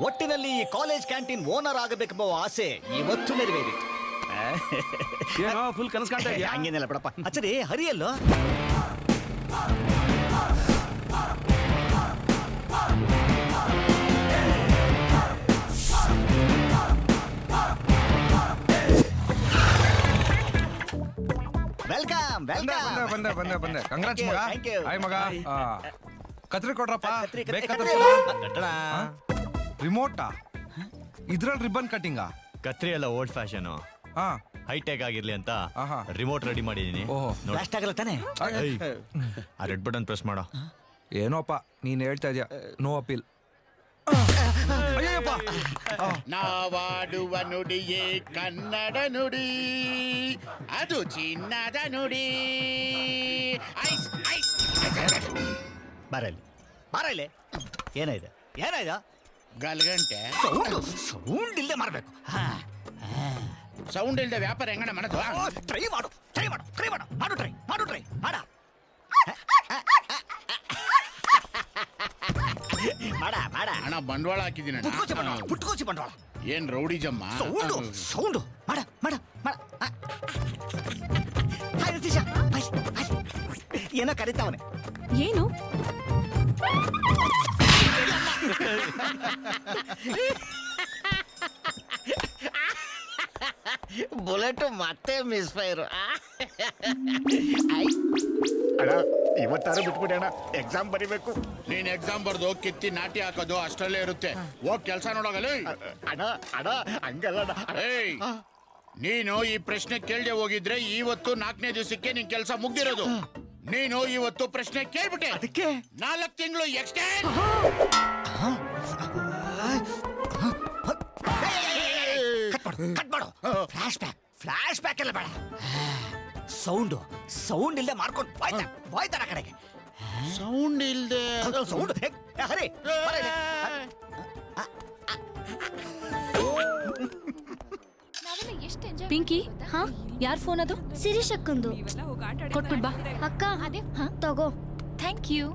ಒಟ್ಟಿನಲ್ಲಿ ಈ college canteen owner ಆಗಬೇಕೆಂಬ ಆಸೆ ಇವತ್ತು ನೆರವೇರಿತು. ಏನೋ ಫುಲ್ ಕನಸು ಕಾಣ್ತಾ ಇದೆಯಾ? ಹಂಗೇನಿಲ್ಲ ಬಿಡಪ್ಪ. ಅಚ್ಚರಿ ಹರಿಯಲ್ಲೋ. ವೆಲ್ಕಮ್ ಬಂದೆ ಕಂಗ್ರಾಟ್ಸ್ ಮಗ. ಹಾಯ್ ಮಗ. ಕತ್ರಿ ಕೊಡ್ರಪ್ಪ. ರಿಮೋಟಾ? ಇದ್ರಲ್ಲಿ ರಿಬ್ಬನ್ ಕಟ್ಟಿಂಗಾ? ಕತ್ರಿ ಎಲ್ಲ ಓಲ್ಡ್ ಫ್ಯಾಷನ್, ಹೈಟೆಕ್ ಆಗಿರ್ಲಿ ಅಂತ ರಿಮೋಟ್ ರೆಡಿ ಮಾಡಿದೀನಿ. ಬ್ಲಾಸ್ಟ್ ಆಗಲ್ಲ ತಾನೆ? ಆ ರೆಡ್ ಬಟನ್ ಪ್ರೆಸ್ ಮಾಡೋ. ಏನೋಪ್ಪ ನೀನ್ ಹೇಳ್ತಾ ಇದೀಯ, ನೋ ಅಪೀಲ್. ನಾವಾಡುವ ನುಡಿಯೇ ಕನ್ನಡ ನುಡಿ, ಅದು ಚಿನ್ನದ ನುಡಿ. ಬಾರಲ್ಲಿ ಏನಾಯ್ತು? ಗಲ್ಗಂಟೆ ಸೌಂಡ್ ಇಲ್ಲದೆ ಮಾಡ್ಬೇಕು. ಸೌಂಡ್ ಇಲ್ದೆ ವ್ಯಾಪಾರ ಹೆಂಗಣ ಮಾಡೋದು? ಟ್ರೈ ಮಾಡು ಮಾಡ ಹಣ ಬಂಡವಾಳ ಹಾಕಿದ್ದೀನಿ. ಪುಟ್ಕೋಚಿ ಬಂಡವಾಳ. ಏನ್ ರೌಡಿ ಜಮ್ಮ? ಸೌಂಡು ಮಾಡ. ಹಾಯ್ ರತೀಶ, ಏನೋ ಕರೀತಾವನೆ. ಏನು? ಬುಲೆಟ್ ಮತ್ತೆ ಮಿಸ್ ಫೈರ್. ಇವತ್ತಾರು ಬಿಟ್ಬಿಡಿ ಅಣ್ಣ, ಎಕ್ಸಾಮ್ ಬರಿಬೇಕು. ನೀನ್ ಎಕ್ಸಾಮ್ ಬರ್ದು ಕಿತ್ತಿ ನಾಟಿ ಹಾಕೋದು ಅಷ್ಟರಲ್ಲೇ ಇರುತ್ತೆ. ಹೋಗ್ ಕೆಲ್ಸ ನೋಡೋಗಲ್ಲ. ಅಣ್ಣ ಹಂಗಲ್ಲ. ಏಯ್, ನೀನು ಈ ಪ್ರಶ್ನೆ ಕೇಳ್ದೆ ಹೋಗಿದ್ರೆ ಇವತ್ತು 4ನೇ ದಿವಸಕ್ಕೆ ನಿನ್ ಕೆಲ್ಸ ಮುಗ್ದಿರೋದು. ನೀನು ಇವತ್ತು ಪ್ರಶ್ನೆ ಕೇಳ್ಬಿಟ್ಟೆ, ಅದಕ್ಕೆ 4 ತಿಂಗಳು ಎಕ್ಸ್ಟೆಂಡ್. ಕಟ್ ಮಾಡು. ಫ್ಲಾಶ್ ಬ್ಯಾಕ್ ಎಲ್ಲ ಬೇಡ. ಸೌಂಡ್ ಇಲ್ಲದೆ ಮಾಡ್ಕೊಂಡು ಬಾಯ್ತಾರ ಕಡೆಗೆ. ಸೌಂಡ್ ಇಲ್ದೆ ಸೌಂಡ್ ಹರಿ ಪಿಂಕಿ, ಹಾ ಯಾರ್ ಫೋನ್ ಅದು? ಶಿರೀಶ್ ಅಕ್ಕಂದು. ಕೊಟ್ಬಿಡ್ ಬಾ. ಅಕ್ಕ ಅದೇ ತಗೋ. Thank you.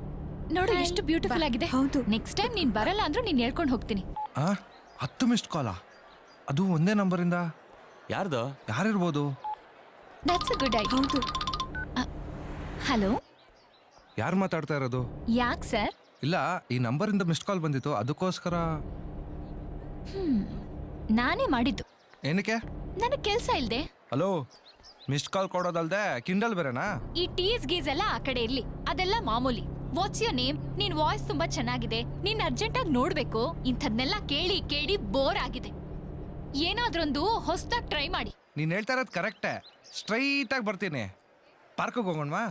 ನೋಡು ಎಷ್ಟು ಬ್ಯೂಟಿಫುಲ್ ಆಗಿದೆ. ಹೌದು. ನೆಕ್ಸ್ಟ್ ಟೈಮ್ ನೀನ್ ಬರಲ್ಲ ಅಂದ್ರೂ ನೀನ್ ಹೇಳ್ಕೊಂಡು ಹೋಗ್ತೀನಿ. 10 ಮಿಸ್ಡ್ ಕಾಲ, ಅದು ಒಂದೇ ನಂಬರಿಂದ. ಯಾರ್ದು? ಯಾರಿರ್ಬೋದು? That's a good idea. ಹೌದು. ಹಲೋ, ಯಾರು ಮಾತಾಡ್ತಾ ಇರೋದು? ಯಾಕ್ ಸರ್? ಇಲ್ಲ, ಈ ನಂಬರಿಂದ ಮಿಸ್ಡ್ ಕಾಲ್ ಬಂದಿತ್ತು, ಅದಕ್ಕೋಸ್ಕರ. ನಾನೇ ಮಾಡಿದ್ದು. ಏನಕ್ಕೆ? ನನಗೆ ಕೆಲಸ ಇಲ್ದೆ. ಹಲೋ, ಮಿಸ್ಡ್ ಕಾಲ್ ಕೊಡೋದಲ್ದೆ ಕಿಂಡಲ್ ಬೇರೆನಾ? ಈ ಟೀಸ್ ಗೀಸ್ ಎಲ್ಲ ಆ ಕಡೆ ಇರ್ಲಿ, ಅದೆಲ್ಲ ಮಾಮೂಲಿ. What's your name? ನಿನ್ ವಾಯ್ಸ್ ತುಂಬಾ ಚೆನ್ನಾಗಿದೆ, ನೀನ್ ಅರ್ಜೆಂಟ್ ಆಗಿ ನೋಡ್ಬೇಕು. ಇಂಥದ್ನೆಲ್ಲ ಕೇಳಿ ಬೋರ್ ಆಗಿದೆ. ಏನಾದ್ರೊಂದು ಹೊಸದಾಗಿ ಟ್ರೈ ಮಾಡಿ. ನೀನ್ ಹೇಳ್ತಾ ಇರೋದು ಕರೆಕ್ಟೇ. ಸ್ಟ್ರೈಟ್ ಆಗಿ ಬರ್ತೀನಿ. ಪಾರ್ಕಿಗೆ ಹೋಗೋಣವಾ?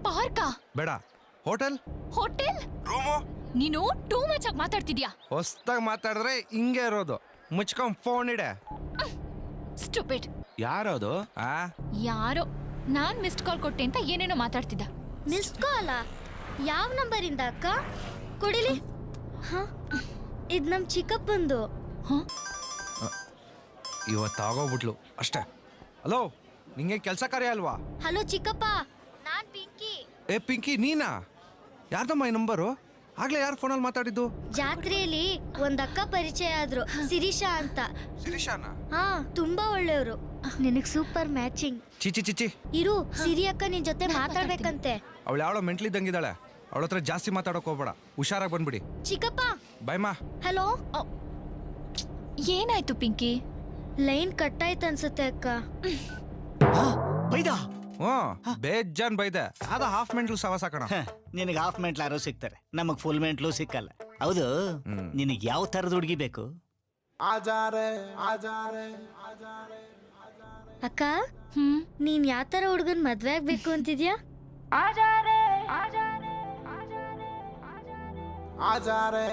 ಪಾರ್ಕಾ? ಬೇಡ, ಹೋಟೆಲ್. ರೂಮು? ನೀನು ಟೂ ಮಚ್ ಆಗಿ ಮಾತಾಡ್ತಿದ್ಯಾ. ಹೊಸದಾಗಿ ಮಾತಾಡಿದ್ರೆ ಹಿಂಗೆ ಇರೋದು. ಮುಚ್ಕೊಂಡ್ ಫೋನ್ ಇಡೆ. ಸ್ಟುಪಿಡ್. ಯಾರದು? ಯಾರೋ ನಾನ್ ಮಿಸ್ಡ್ ಕಾಲ್ ಕೊಟ್ಟೆ ಅಂತ ಏನೇನೋ ಮಾತಾಡ್ತಿದ್ದ. Missed call? ಯಾವ ನಂಬರಿಂದ ಅಕ್ಕ? ಕೊಡಿಲಿ. ಇದ್ ನಮ್ ಚಿಕ್ಕಪ್ಪಂದು. ಇವತ್ತಾಗೋಗ್ಬಿಟ್ಲು ಅಷ್ಟೇ. ಹಲೋ, ನಿಂಗೆ ಕೆಲಸ ಕಾರ್ಯ ಅಲ್ವಾ? ಹಲೋ ಚಿಕ್ಕಪ್ಪ, ನಾನ್ ಪಿಂಕಿ. ಪಿಂಕಿ, ನೀನಾ? ಯಾರ್ದಮ್ಮ ಈ ನಂಬರು? ಆಗ್ಲೇ ಯಾರು ಫೋನಲ್ಲಿ ಮಾತಾಡಿದ್ದು? ಜಾತ್ರೆಯಲ್ಲಿ ಒಂದ್ ಅಕ್ಕ ಪರಿಚಯ ಆದ್ರು, ಶಿರೀಷಾ ಅಂತ. ಶಿರೀಷಾನಾ? ಹಾ, ತುಂಬಾ ಒಳ್ಳೆಯವರು. ನಿನಗ್ ಸೂಪರ್ ಮ್ಯಾಚಿಂಗ್. ಚಿಚಿ ಇರು, ಸಿರಿ ಅಕ್ಕ ನಿನ್ ಜೊತೆ ಮಾತಾಡ್ಬೇಕಂತೆ. ಅವಳು ಯಾವಳೋ ಮೆಂಟ್ಲಿದ್ದಂಗಿದ್ದಾಳೆ. ಅವಳ ಹತ್ರ ಜಾಸ್ತಿ ಮಾತಾಡೋಕ್ ಹೋಗ್ಬೇಡ, ಹುಷಾರಾಗಿ ಬಂದ್ಬಿಡಿ. ಚಿಕ್ಕಪ್ಪ. ಬಾಯ್ ಮಾ. ಹಲೋ. ಏನಾಯ್ತು ಪಿಂಕಿ? ಲೈನ್ ಕಟ್ ಆಯ್ತು ಅನ್ಸುತ್ತೆ ಅಕ್ಕ. ಬೈದಾ? ಬೇಜಾನ್ ಬೈದೆ. ಅದ ಹಾಫ್ ಮೆಂಟ್ಲು ಸವಾಸ ಕಣ. ನಿನಗೆ ಹಾಫ್ ಮೆಂಟ್ಲ್ ಯಾರೋ ಸಿಗ್ತಾರೆ, ನಮಗ್ ಫುಲ್ ಮೆಂಟ್ಲು ಸಿಕ್ಕಲ್ಲ. ಹೌದು, ನಿನಗೆ ಯಾವ ತರದ ಹುಡುಗಿ ಬೇಕು? ಅಕ್ಕ, ನೀನ್ ಯಾವ ತರ ಹುಡುಗನ್ ಮದ್ವೆ ಆಗ್ಬೇಕು ಅಂತಿದ್ಯಾ? ಆಜಾರೆ